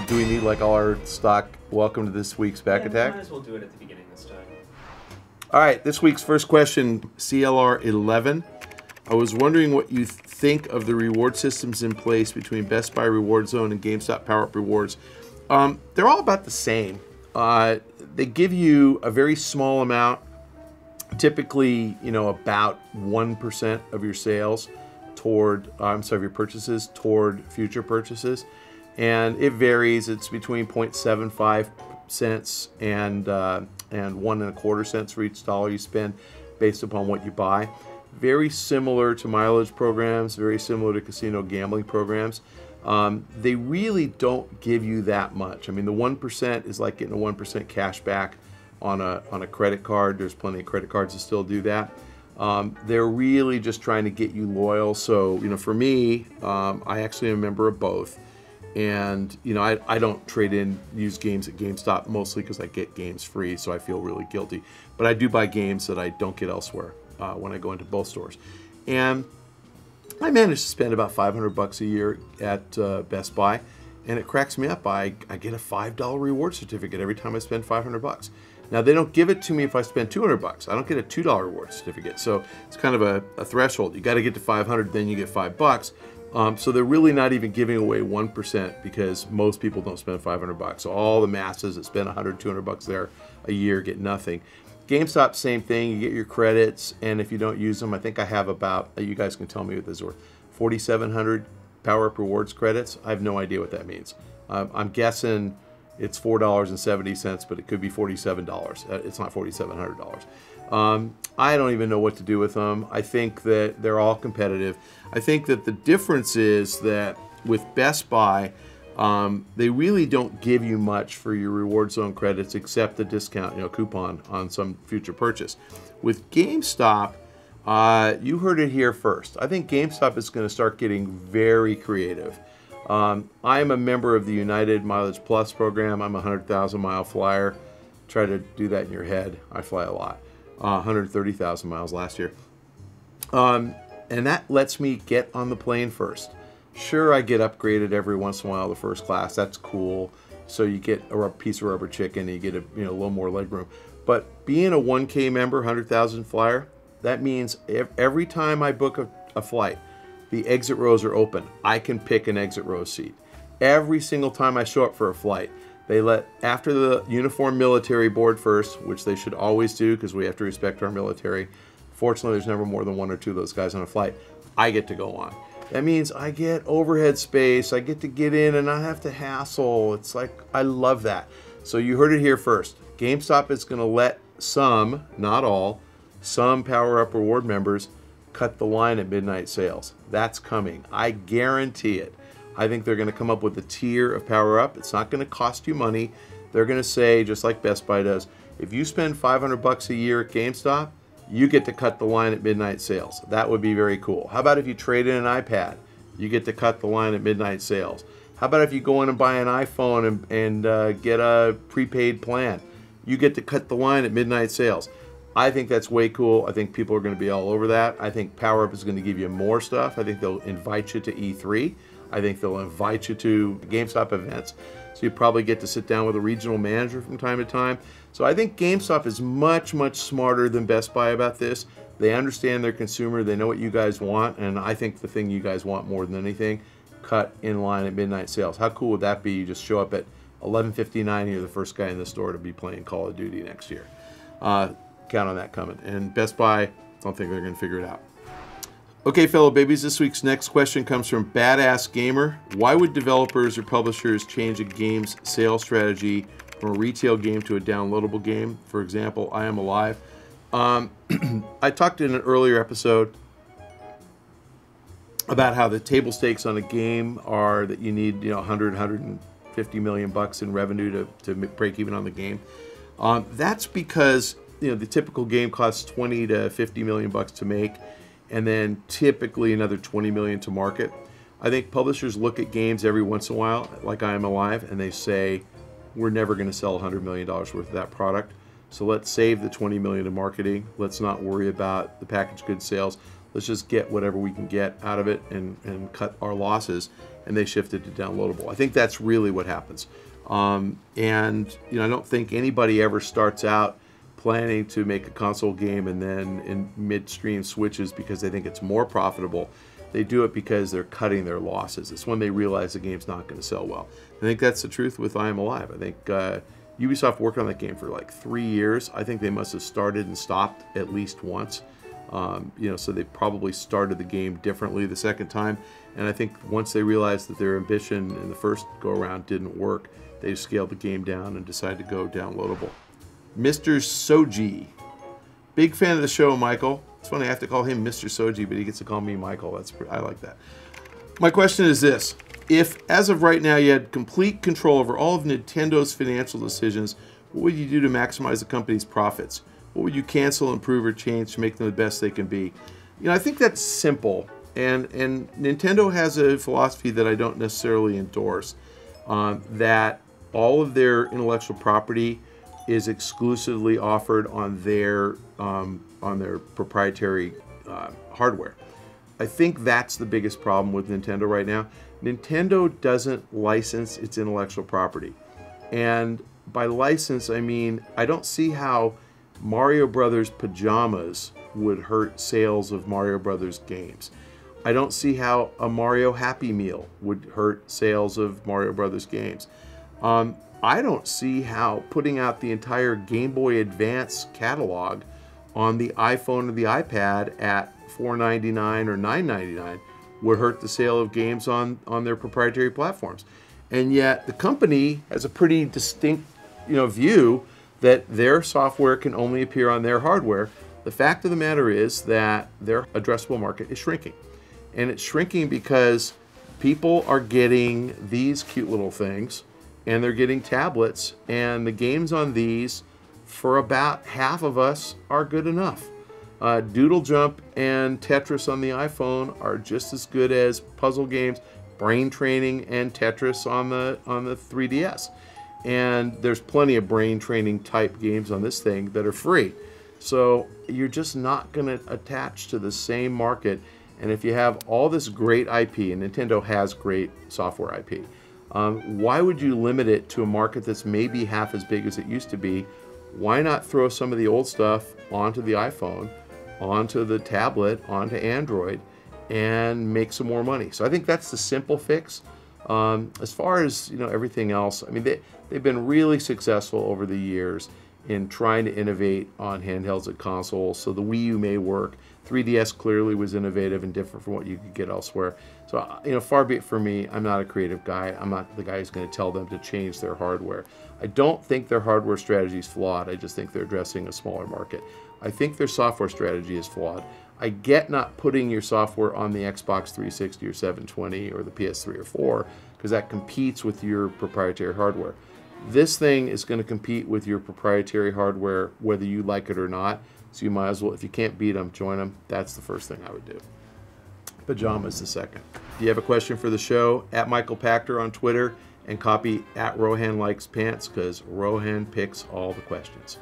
Do we need like all our stock welcome to this week's Pach-Attack? Might as well do it at the beginning this time. All right, this week's first question, CLR 11. I was wondering what you think of the reward systems in place between Best Buy Reward Zone and GameStop PowerUp Rewards. They're all about the same. They give you a very small amount, typically, about 1% of your sales toward, your purchases toward future purchases. And it varies. It's between 0.75 cents and 1.25 cents for each dollar you spend based upon what you buy. Very similar to mileage programs, very similar to casino gambling programs. They really don't give you that much. I mean, the 1% is like getting a 1% cash back on a credit card. There's plenty of credit cards that still do that. They're really just trying to get you loyal. So, for me, I actually am a member of both. And, I don't trade in used games at GameStop mostly because I get games free, so I feel really guilty. But I do buy games that I don't get elsewhere when I go into both stores. And I manage to spend about $500 a year at Best Buy, and it cracks me up. I get a $5 reward certificate every time I spend $500. Now, they don't give it to me if I spend $200. I don't get a $2 reward certificate. So it's kind of a threshold. You got to get to 500, then you get $5. So they're really not even giving away 1% because most people don't spend $500. So all the masses that spend $100, $200 there a year get nothing. GameStop, same thing. You get your credits, and if you don't use them, I think I have about, you guys can tell me what this is worth, 4,700 PowerUp Rewards credits. I have no idea what that means. I'm guessing it's $4.70, but it could be $47. It's not $4,700. I don't even know what to do with them. I think that they're all competitive. I think that the difference is that with Best Buy, they really don't give you much for your Reward Zone credits except the discount, coupon on some future purchase. With GameStop, you heard it here first. I think GameStop is going to start getting very creative. I am a member of the United Mileage Plus program. I'm a 100,000 mile flyer. Try to do that in your head. I fly a lot. 130,000 miles last year. And that lets me get on the plane first. Sure, I get upgraded every once in a while to first class. That's cool. So you get a piece of rubber chicken and you get a little more leg room. But being a 1K member, 100,000 flyer, that means every time I book a flight, the exit rows are open. I can pick an exit row seat. Every single time I show up for a flight, they let, after the uniformed military board first, which they should always do because we have to respect our military. Fortunately, there's never more than one or two of those guys on a flight. I get to go on. That means I get overhead space. I get to get in and not have to hassle. It's like, I love that. So you heard it here first. GameStop is going to let some, not all, some PowerUp Reward members cut the line at midnight sales. That's coming. I guarantee it. I think they're going to come up with a tier of PowerUp. It's not going to cost you money. They're going to say, just like Best Buy does, if you spend $500 a year at GameStop, you get to cut the line at midnight sales. That would be very cool. How about if you trade in an iPad? You get to cut the line at midnight sales. How about if you go in and buy an iPhone and get a prepaid plan? You get to cut the line at midnight sales. I think that's way cool. I think people are going to be all over that. I think PowerUp is going to give you more stuff. I think they'll invite you to E3. I think they'll invite you to GameStop events. So you probably get to sit down with a regional manager from time to time. So I think GameStop is much, much smarter than Best Buy about this. They understand their consumer. They know what you guys want. And I think the thing you guys want more than anything, cut in line at midnight sales. How cool would that be? You just show up at 11:59. You're the first guy in the store to be playing Call of Duty next year. Count on that coming. And Best Buy, I don't think they're going to figure it out. Okay, fellow babies, this week's next question comes from Badass Gamer. Why would developers or publishers change a game's sales strategy from a retail game to a downloadable game? For example, I Am Alive. I talked in an earlier episode about how the table stakes on a game are that you need 150 million bucks in revenue to break even on the game. That's because the typical game costs 20 to 50 million bucks to make, and then typically another 20 million to market. I think publishers look at games every once in a while, like I Am Alive, and they say, we're never going to sell $100 million worth of that product. So let's save the 20 million in marketing. Let's not worry about the packaged goods sales. let's just get whatever we can get out of it and cut our losses, and they shifted to downloadable. I think that's really what happens. And I don't think anybody ever starts out planning to make a console game and then in midstream switches because they think it's more profitable. They do it because they're cutting their losses. It's when they realize the game's not going to sell well. I think that's the truth with I Am Alive. I think Ubisoft worked on that game for like 3 years. I think they must have started and stopped at least once. So they probably started the game differently the second time. And I think once they realized that their ambition in the first go-around didn't work, they scaled the game down and decided to go downloadable. Mr. Soji. Big fan of the show, Michael. It's funny, I have to call him Mr. Soji, but he gets to call me Michael. I like that. My question is this. If, as of right now, you had complete control over all of Nintendo's financial decisions, what would you do to maximize the company's profits? What would you cancel, improve, or change to make them the best they can be? I think that's simple. And Nintendo has a philosophy that I don't necessarily endorse, that all of their intellectual property is exclusively offered on their proprietary hardware. I think that's the biggest problem with Nintendo right now. Nintendo doesn't license its intellectual property. And by license, I mean, I don't see how Mario Brothers pajamas would hurt sales of Mario Brothers games. I don't see how a Mario Happy Meal would hurt sales of Mario Brothers games. I don't see how putting out the entire Game Boy Advance catalog on the iPhone or the iPad at $4.99 or $9.99 would hurt the sale of games on their proprietary platforms. And yet the company has a pretty distinct view that their software can only appear on their hardware. The fact of the matter is that their addressable market is shrinking. And it's shrinking because people are getting these cute little things and they're getting tablets, and the games on these, for about half of us, are good enough. Doodle Jump and Tetris on the iPhone are just as good as puzzle games, Brain Training, and Tetris on the 3DS. And there's plenty of brain training type games on this thing that are free. So you're just not going to attach to the same market. And if you have all this great IP, and Nintendo has great software IP, why would you limit it to a market that's maybe half as big as it used to be? Why not throw some of the old stuff onto the iPhone, onto the tablet, onto Android, and make some more money? So I think that's the simple fix. As far as everything else, I mean, they've been really successful over the years in trying to innovate on handhelds and consoles. So the Wii U may work. 3DS clearly was innovative and different from what you could get elsewhere. So far be it for me. I'm not a creative guy. I'm not the guy who's going to tell them to change their hardware. I don't think their hardware strategy is flawed. I just think they're addressing a smaller market. I think their software strategy is flawed. I get not putting your software on the Xbox 360 or 720 or the PS3 or 4 because that competes with your proprietary hardware. This thing is going to compete with your proprietary hardware whether you like it or not. So you might as well, if you can't beat them, join them. That's the first thing I would do. Pajamas the second. Do you have a question for the show? At Michael Pachter on Twitter, and copy at Rohan Likes Pants because Rohan picks all the questions.